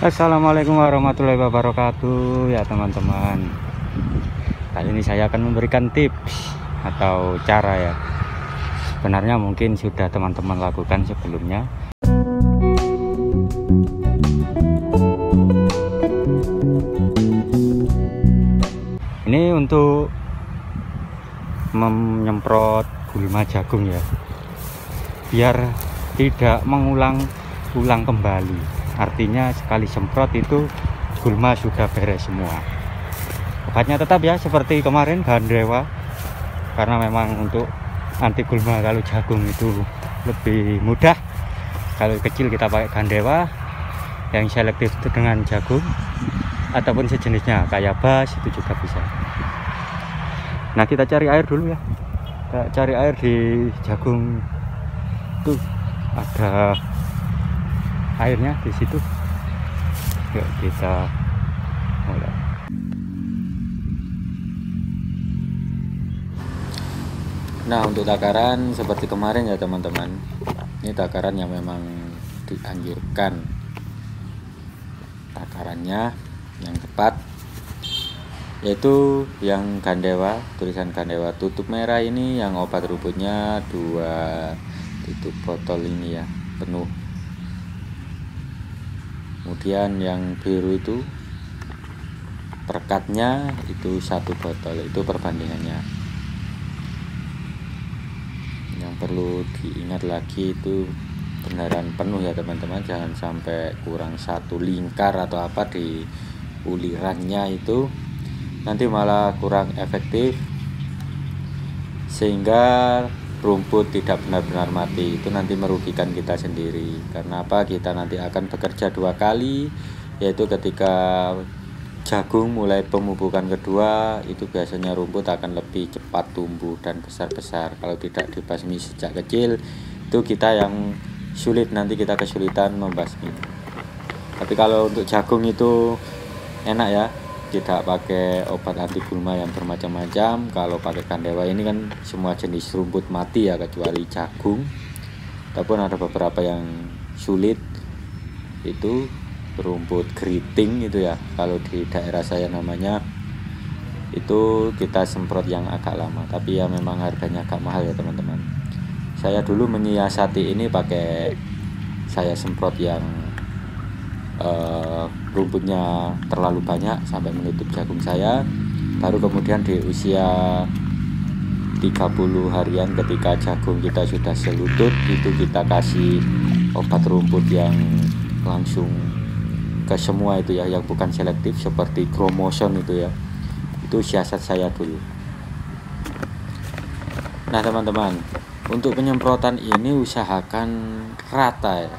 Assalamualaikum warahmatullahi wabarakatuh ya teman-teman. Kali ini saya akan memberikan tips atau cara ya. Sebenarnya mungkin sudah teman-teman lakukan sebelumnya. Ini untuk menyemprot gulma jagung ya, biar tidak mengulang-ulang kembali. Artinya sekali semprot itu gulma sudah beres semua. Obatnya tetap ya seperti kemarin Gandewa, karena memang untuk anti gulma kalau jagung itu lebih mudah. Kalau kecil kita pakai Gandewa yang selektif dengan jagung ataupun sejenisnya kayak bas itu juga bisa. Nah, kita cari air dulu ya. Kita cari air di jagung. Tuh ada airnya di situ. Yuk kita mulai. Nah, untuk takaran seperti kemarin ya teman-teman. Ini takaran yang memang dianjurkan. Takarannya yang tepat yaitu yang Gandewa, tulisan Gandewa tutup merah ini yang obat rumputnya 2 tutup botol ini ya, penuh. Kemudian yang biru itu perkatnya itu 1 botol, itu perbandingannya. Yang perlu diingat lagi itu benaran penuh ya teman-teman, jangan sampai kurang 1 lingkar atau apa di ulirannya, itu nanti malah kurang efektif sehingga rumput tidak benar-benar mati. Itu nanti merugikan kita sendiri. Karena apa? Kita nanti akan bekerja 2 kali, yaitu ketika jagung mulai pemupukan kedua, itu biasanya rumput akan lebih cepat tumbuh dan besar-besar. Kalau tidak dibasmi sejak kecil, itu kita yang sulit, nanti kita kesulitan membasmi. Tapi kalau untuk jagung itu enak ya, tidak pakai obat anti gulma yang bermacam-macam. Kalau pakai Gandewa ini kan semua jenis rumput mati ya, kecuali jagung. Ataupun ada beberapa yang sulit, itu rumput keriting itu ya, kalau di daerah saya namanya. Itu kita semprot yang agak lama, tapi ya memang harganya agak mahal ya teman-teman. Saya dulu menyiasati ini pakai saya semprot yang rumputnya terlalu banyak sampai menutup jagung saya. Baru kemudian di usia 30 harian ketika jagung kita sudah selutut, itu kita kasih obat rumput yang langsung ke semua itu ya, yang bukan selektif seperti Gromoson itu ya. Itu siasat saya dulu. Nah teman-teman, untuk penyemprotan ini usahakan rata ya,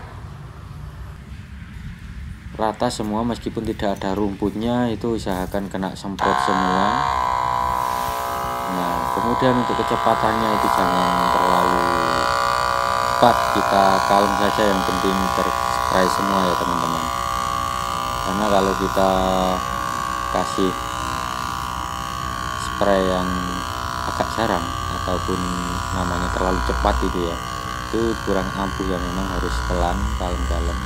rata semua, meskipun tidak ada rumputnya itu usahakan kena semprot semua. Nah, kemudian untuk kecepatannya itu jangan terlalu cepat, kita kalem saja, yang penting terspray semua ya teman-teman. Karena kalau kita kasih spray yang agak jarang ataupun namanya terlalu cepat itu ya, itu kurang ampuh ya, memang harus pelan, kalem-kalem.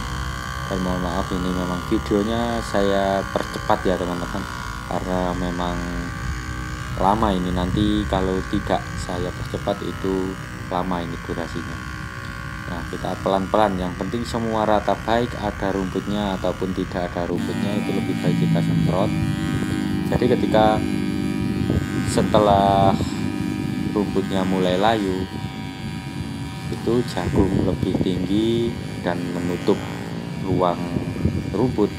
Dan mohon maaf, ini memang videonya saya percepat ya teman-teman, karena memang lama ini. Nanti kalau tidak saya percepat itu lama ini durasinya. Nah, kita pelan-pelan, yang penting semua rata, baik ada rumputnya ataupun tidak ada rumputnya, itu lebih baik kita semprot. Jadi ketika setelah rumputnya mulai layu, itu jagung lebih tinggi dan menutup ruang rumput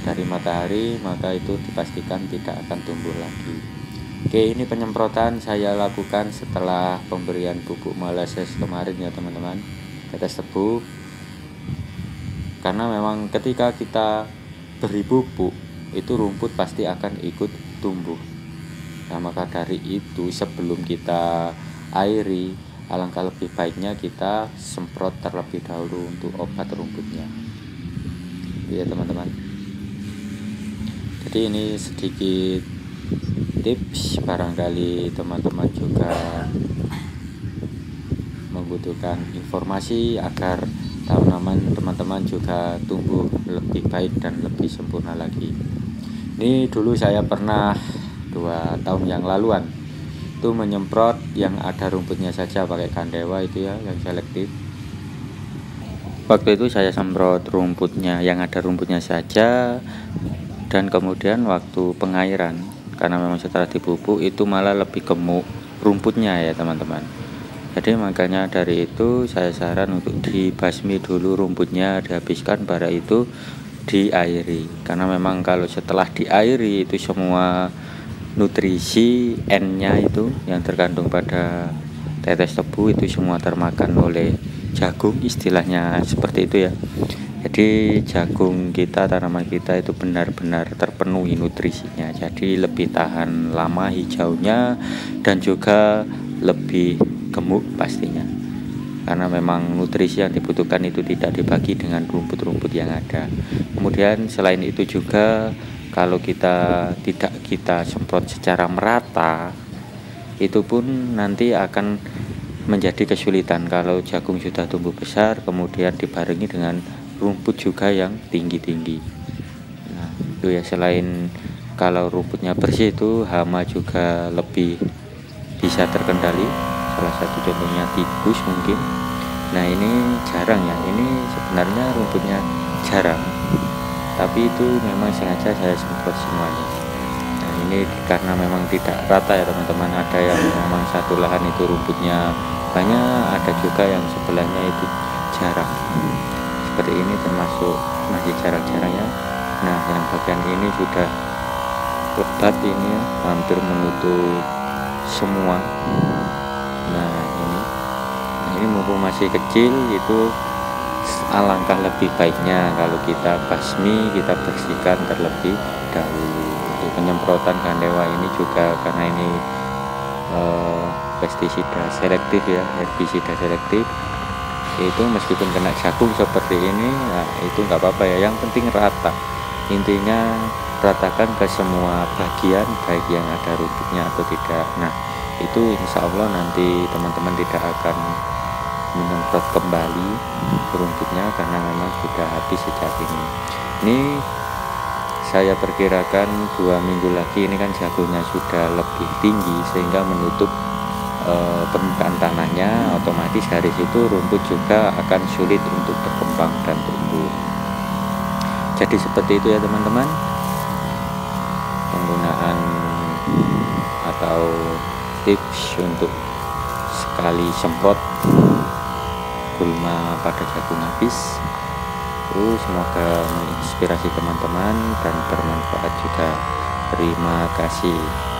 dari matahari, maka itu dipastikan tidak akan tumbuh lagi. Oke, ini penyemprotan saya lakukan setelah pemberian pupuk Molasses kemarin ya teman-teman, tetes tebu. Karena memang ketika kita beri pupuk, itu rumput pasti akan ikut tumbuh. Nah, maka dari itu sebelum kita airi, alangkah lebih baiknya kita semprot terlebih dahulu untuk obat rumputnya ya teman-teman. Jadi ini sedikit tips, barangkali teman-teman juga membutuhkan informasi agar tanaman teman-teman juga tumbuh lebih baik dan lebih sempurna lagi. Ini dulu saya pernah 2 tahun yang laluan itu menyemprot yang ada rumputnya saja pakai kandewa itu ya, yang selektif. Waktu itu saya semprot rumputnya yang ada rumputnya saja, dan kemudian waktu pengairan karena memang setelah dipupuk itu malah lebih gemuk rumputnya ya teman-teman. Jadi makanya dari itu saya saran untuk dibasmi dulu rumputnya, dihabiskan, baru itu diairi, karena memang kalau setelah diairi itu semua nutrisi N-nya itu yang terkandung pada tetes tebu itu semua termakan oleh jagung, istilahnya seperti itu ya. Jadi jagung kita, tanaman kita itu benar-benar terpenuhi nutrisinya, jadi lebih tahan lama hijaunya dan juga lebih gemuk pastinya, karena memang nutrisi yang dibutuhkan itu tidak dibagi dengan rumput-rumput yang ada. Kemudian selain itu juga kalau tidak kita semprot secara merata, itu pun nanti akan menjadi kesulitan kalau jagung sudah tumbuh besar kemudian dibarengi dengan rumput juga yang tinggi-tinggi. Nah, itu ya, selain kalau rumputnya bersih itu hama juga lebih bisa terkendali. Salah satu contohnya tikus mungkin. Nah, ini jarang ya. Ini sebenarnya rumputnya jarang, tapi itu memang sengaja saya semprot semuanya. Nah, ini karena memang tidak rata ya teman-teman. Ada yang memang satu lahan itu rumputnya banyak, ada juga yang sebelahnya itu jarang. Seperti ini termasuk masih jarang-jarangnya. Nah, yang bagian ini sudah lebat, ini ya, hampir menutup semua. Nah, ini mumpung masih kecil, itu alangkah lebih baiknya kalau kita basmi, kita bersihkan terlebih dahulu. Untuk penyemprotan kandewa ini juga karena ini pestisida selektif ya, herbisida selektif, itu meskipun kena jagung seperti ini, nah itu nggak apa-apa ya, yang penting rata. Intinya ratakan ke semua bagian, baik yang ada rumputnya atau tidak. Nah, itu insya Allah nanti teman-teman tidak akan menyemprot kembali rumputnya karena memang sudah habis sejak ini. Ini saya perkirakan 2 minggu lagi ini kan jagungnya sudah lebih tinggi sehingga menutup permukaan tanahnya, otomatis dari situ rumput juga akan sulit untuk berkembang dan tumbuh. Jadi seperti itu ya teman-teman, penggunaan atau tips untuk sekali semprot gulma pada jagung habis. Semoga menginspirasi teman-teman dan bermanfaat juga. Terima kasih.